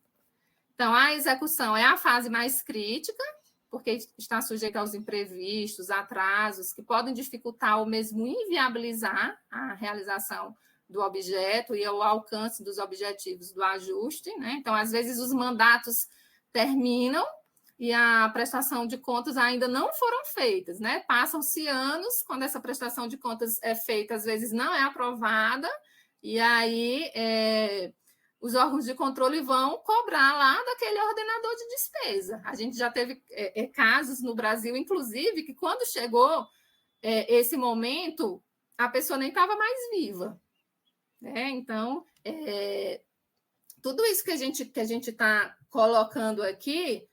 [SPEAKER 2] Então, a execução é a fase mais crítica, porque está sujeita aos imprevistos, atrasos, que podem dificultar ou mesmo inviabilizar a realização do objeto e o alcance dos objetivos do ajuste, né? Então, às vezes, os mandatos terminam e a prestação de contas ainda não foram feitas, né? Passam-se anos, quando essa prestação de contas é feita, às vezes não é aprovada, e aí os órgãos de controle vão cobrar lá daquele ordenador de despesa. A gente já teve casos no Brasil, inclusive, que quando chegou esse momento, a pessoa nem estava mais viva, né? Então, tudo isso que a gente está colocando aqui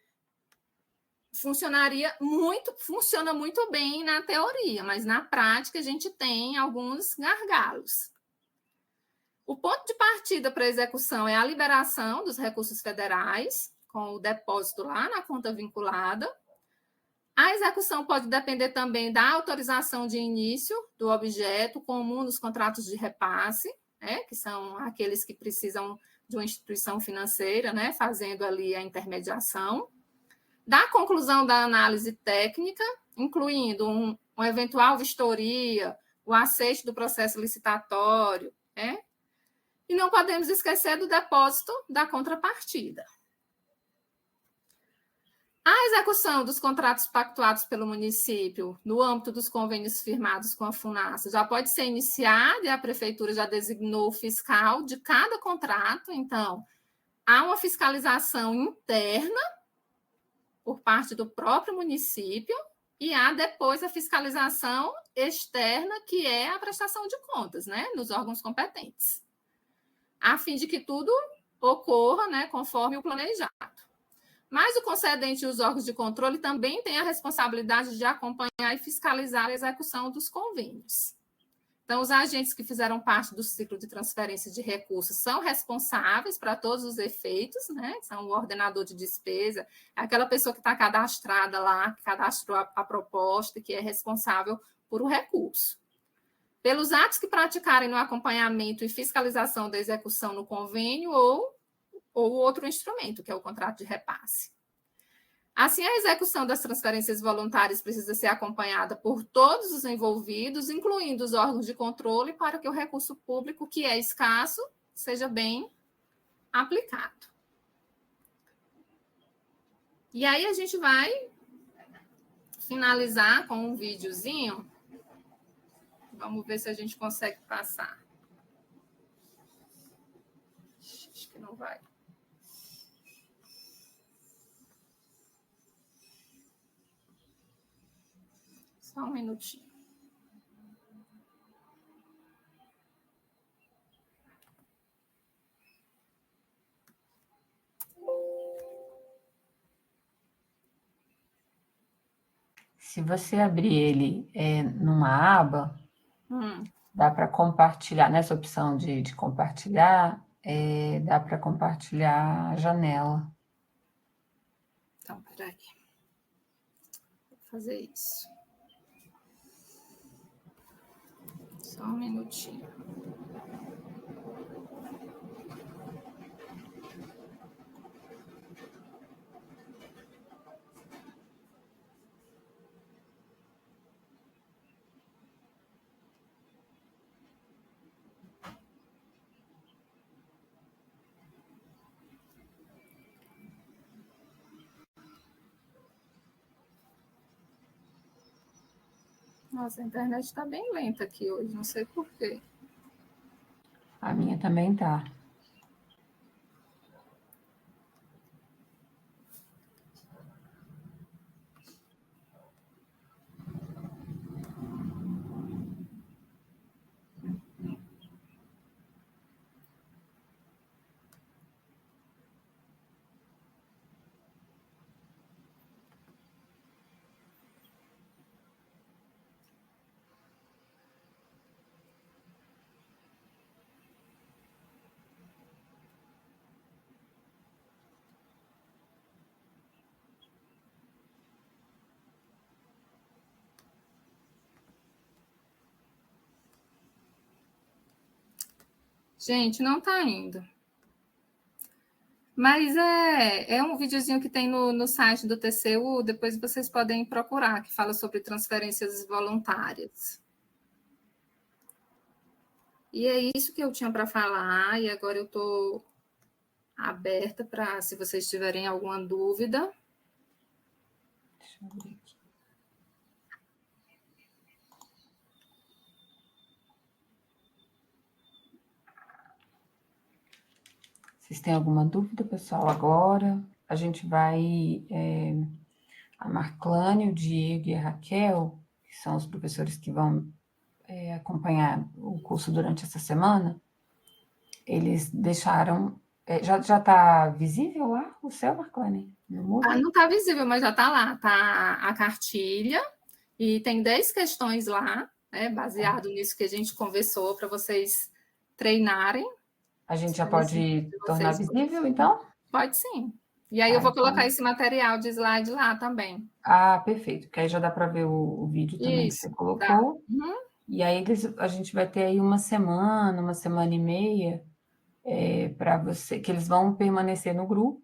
[SPEAKER 2] funciona muito bem na teoria, mas na prática a gente tem alguns gargalos. O ponto de partida para a execução é a liberação dos recursos federais, com o depósito lá na conta vinculada. A execução pode depender também da autorização de início do objeto, comum nos contratos de repasse, né, que são aqueles que precisam de uma instituição financeira, né, fazendo ali a intermediação. Da conclusão da análise técnica, incluindo uma eventual vistoria, o aceite do processo licitatório, né? E não podemos esquecer do depósito da contrapartida. A execução dos contratos pactuados pelo município, no âmbito dos convênios firmados com a FUNASA, já pode ser iniciada e a prefeitura já designou o fiscal de cada contrato. Então, há uma fiscalização interna por parte do próprio município e há depois a fiscalização externa, que é a prestação de contas, né, nos órgãos competentes, a fim de que tudo ocorra, né, conforme o planejado. Mas o concedente e os órgãos de controle também têm a responsabilidade de acompanhar e fiscalizar a execução dos convênios. Então, os agentes que fizeram parte do ciclo de transferência de recursos são responsáveis para todos os efeitos, né? São o ordenador de despesa, aquela pessoa que está cadastrada lá, que cadastrou a proposta e que é responsável por o recurso. Pelos atos que praticarem no acompanhamento e fiscalização da execução no convênio ou outro instrumento, que é o contrato de repasse. Assim, a execução das transferências voluntárias precisa ser acompanhada por todos os envolvidos, incluindo os órgãos de controle, para que o recurso público, que é escasso, seja bem aplicado. E aí a gente vai finalizar com um videozinho. Vamos ver se a gente consegue passar. Acho que não vai. Só um minutinho.
[SPEAKER 1] Se você abrir ele numa aba, dá para compartilhar, nessa opção de compartilhar, dá para compartilhar a janela.
[SPEAKER 2] Então, peraí. Vou fazer isso. Só um minutinho. Nossa, a internet está bem lenta aqui hoje, não sei por quê.
[SPEAKER 1] A minha também tá.
[SPEAKER 2] Gente, não está indo. Mas é um videozinho que tem no site do TCU, depois vocês podem procurar, que fala sobre transferências voluntárias. E é isso que eu tinha para falar, e agora eu estou aberta para, se vocês tiverem alguma dúvida.
[SPEAKER 1] Deixa eu ver aqui. Vocês têm alguma dúvida, pessoal? Agora a gente vai... a Marclane, o Diego e a Raquel, que são os professores que vão acompanhar o curso durante essa semana, eles deixaram... já está visível lá o seu, Marclane?
[SPEAKER 2] Não está visível, mas já está lá. Está a cartilha e tem 10 questões lá, né, baseado nisso que a gente conversou, para vocês treinarem.
[SPEAKER 1] A gente já pode tornar visível, então?
[SPEAKER 2] Pode sim. E aí eu vou colocar esse material de slide lá também.
[SPEAKER 1] Ah, perfeito, porque aí já dá para ver o vídeo também que você colocou. E aí a gente vai ter aí uma semana e meia para você, que eles vão permanecer no grupo,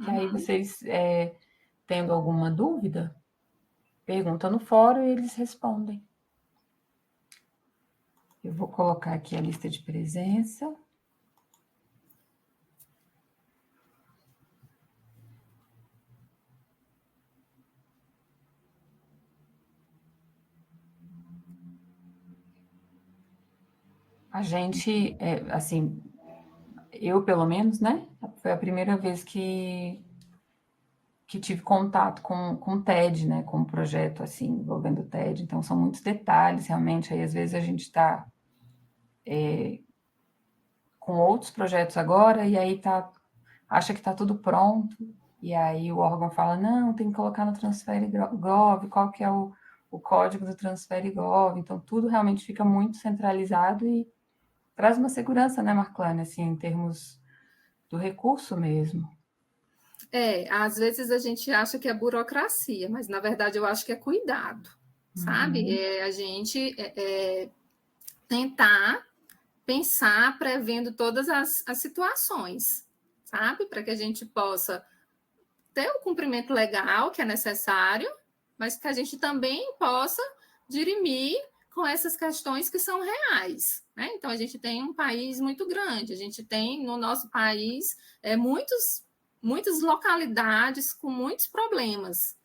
[SPEAKER 1] que aí vocês, tendo alguma dúvida, pergunta no fórum e eles respondem. Eu vou colocar aqui a lista de presença. A gente, assim, eu pelo menos, né? Foi a primeira vez que tive contato com o TED, né? Com o projeto, assim, envolvendo o TED. Então, são muitos detalhes, realmente. Aí, às vezes, a gente está com outros projetos agora e aí acha que está tudo pronto. E aí o órgão fala, não, tem que colocar no Transfere Gov, qual que é o código do Transfere Gov. Então, tudo realmente fica muito centralizado e traz uma segurança, né, Marclane, assim, em termos do recurso mesmo.
[SPEAKER 2] Às vezes a gente acha que é burocracia, mas na verdade eu acho que é cuidado, sabe? A gente tentar pensar prevendo todas as situações, sabe? Para que a gente possa ter o cumprimento legal que é necessário, mas que a gente também possa dirimir com essas questões que são reais. Né? Então, a gente tem um país muito grande, a gente tem no nosso país muitas localidades com muitos problemas.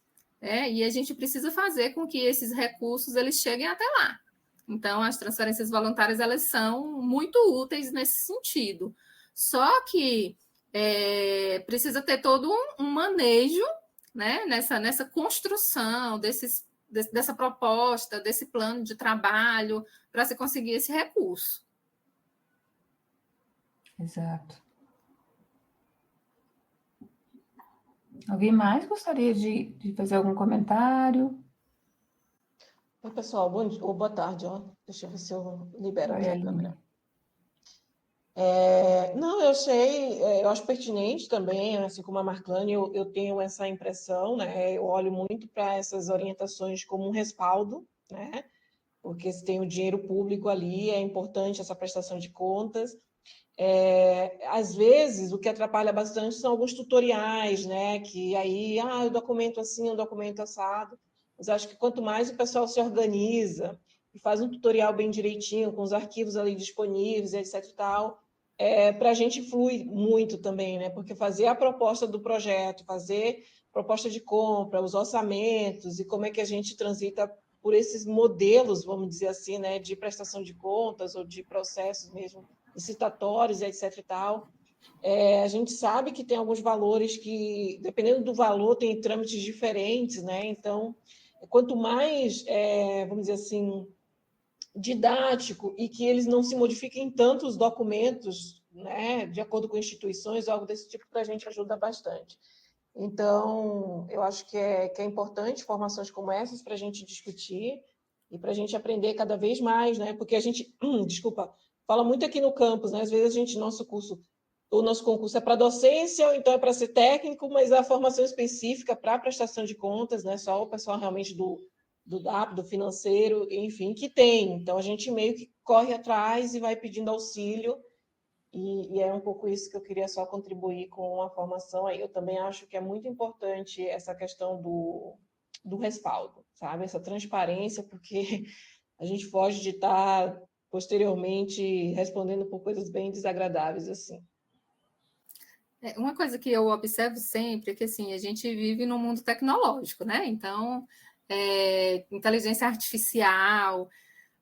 [SPEAKER 2] E a gente precisa fazer com que esses recursos eles cheguem até lá. Então, as transferências voluntárias elas são muito úteis nesse sentido. Só que precisa ter todo um manejo, né, nessa construção dessa proposta, desse plano de trabalho, para se conseguir esse recurso.
[SPEAKER 1] Exato. Alguém mais gostaria de fazer algum comentário?
[SPEAKER 3] Oi, pessoal, bom dia, ou boa tarde, ó. Deixa eu ver se eu libero aqui a câmera. Não, eu acho pertinente também, assim como a Marclane, eu tenho essa impressão, né? Eu olho muito para essas orientações como um respaldo, né? Porque se tem o dinheiro público ali, é importante essa prestação de contas. Às vezes, o que atrapalha bastante são alguns tutoriais, né? Que aí, o documento assim, o documento assado. Mas acho que quanto mais o pessoal se organiza e faz um tutorial bem direitinho, com os arquivos ali disponíveis, etc e tal, para a gente flui muito também, né? Porque fazer a proposta do projeto, fazer proposta de compra, os orçamentos e como é que a gente transita por esses modelos, vamos dizer assim, né? De prestação de contas ou de processos mesmo licitatórios, etc e tal. A gente sabe que tem alguns valores que, dependendo do valor, tem trâmites diferentes, né? Então, quanto mais, vamos dizer assim, didático e que eles não se modifiquem tanto os documentos, né, de acordo com instituições, algo desse tipo, para a gente ajuda bastante. Então, eu acho que é importante formações como essas para a gente discutir e para a gente aprender cada vez mais, né? Porque a gente, desculpa, fala muito aqui no campus, né? Às vezes o nosso concurso é para docência, ou então é para ser técnico, mas a formação específica para prestação de contas, né? Só o pessoal realmente do DAP, do financeiro, enfim, que tem. Então, a gente meio que corre atrás e vai pedindo auxílio E é um pouco isso que eu queria só contribuir com a formação aí. Eu também acho que é muito importante essa questão do respaldo, sabe? Essa transparência, porque a gente foge de estar posteriormente respondendo por coisas bem desagradáveis assim.
[SPEAKER 2] Uma coisa que eu observo sempre é que assim, a gente vive num mundo tecnológico, né? Então, inteligência artificial,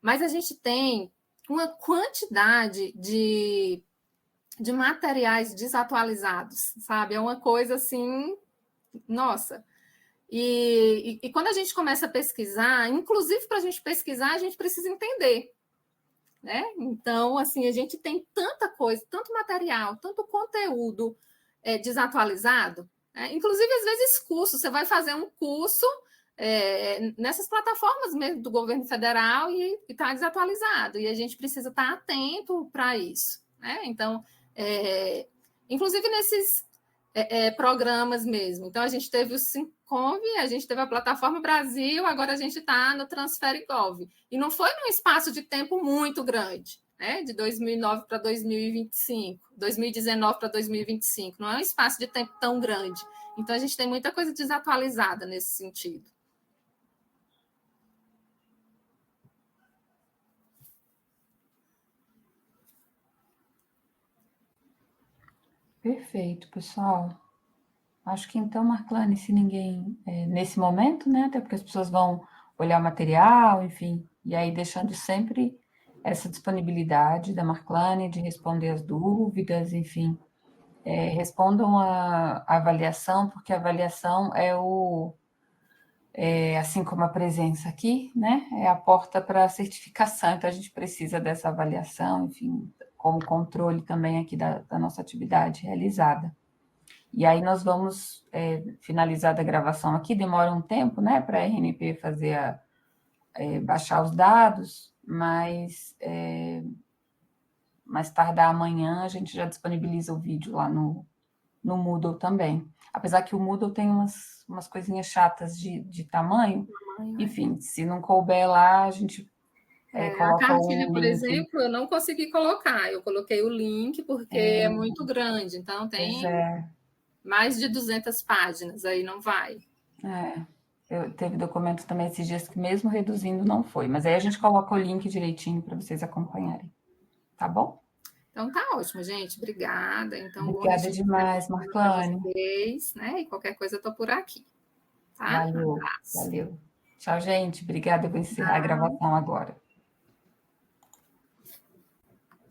[SPEAKER 2] mas a gente tem uma quantidade de materiais desatualizados, sabe? É uma coisa assim, nossa. E quando a gente começa a pesquisar, inclusive para a gente pesquisar, a gente precisa entender, né? Então, assim, a gente tem tanta coisa, tanto material, tanto conteúdo desatualizado, né? Inclusive, às vezes, curso. Você vai fazer um curso nessas plataformas mesmo do governo federal e está desatualizado. E a gente precisa estar atento para isso, né? Então, inclusive nesses programas mesmo. Então, a gente teve o Sincov, a gente teve a Plataforma Brasil, agora a gente está no Transferigov. E não foi num espaço de tempo muito grande, né? De 2009 para 2025, 2019 para 2025. Não é um espaço de tempo tão grande. Então, a gente tem muita coisa desatualizada nesse sentido.
[SPEAKER 1] Perfeito, pessoal. Acho que então, Marclane, se ninguém, nesse momento, né, até porque as pessoas vão olhar o material, enfim, e aí deixando sempre essa disponibilidade da Marclane de responder as dúvidas, enfim, respondam a avaliação, porque a avaliação assim como a presença aqui, né, é a porta para a certificação, então a gente precisa dessa avaliação, enfim, como controle também aqui da nossa atividade realizada. E aí nós vamos finalizar a gravação aqui, demora um tempo, né, para a RNP fazer baixar os dados, mas mais tardar amanhã a gente já disponibiliza o vídeo lá no Moodle também. Apesar que o Moodle tem umas coisinhas chatas de tamanho, enfim, se não couber lá, a gente coloca
[SPEAKER 2] a cartilha,
[SPEAKER 1] o
[SPEAKER 2] por
[SPEAKER 1] link.
[SPEAKER 2] exemplo, eu não consegui colocar. Eu coloquei o link porque é muito grande. Então, tem mais de 200 páginas. Aí não vai.
[SPEAKER 1] Teve documento também esses dias que mesmo reduzindo não foi. Mas aí a gente coloca o link direitinho para vocês acompanharem. Tá bom?
[SPEAKER 2] Então, tá ótimo, gente. Obrigada. Então,
[SPEAKER 1] Obrigada demais, Marclane.
[SPEAKER 2] Vocês, né? E qualquer coisa eu tô por aqui. Tá?
[SPEAKER 1] Valeu, valeu. Tchau, gente. Obrigada. Eu vou encerrar a gravação agora.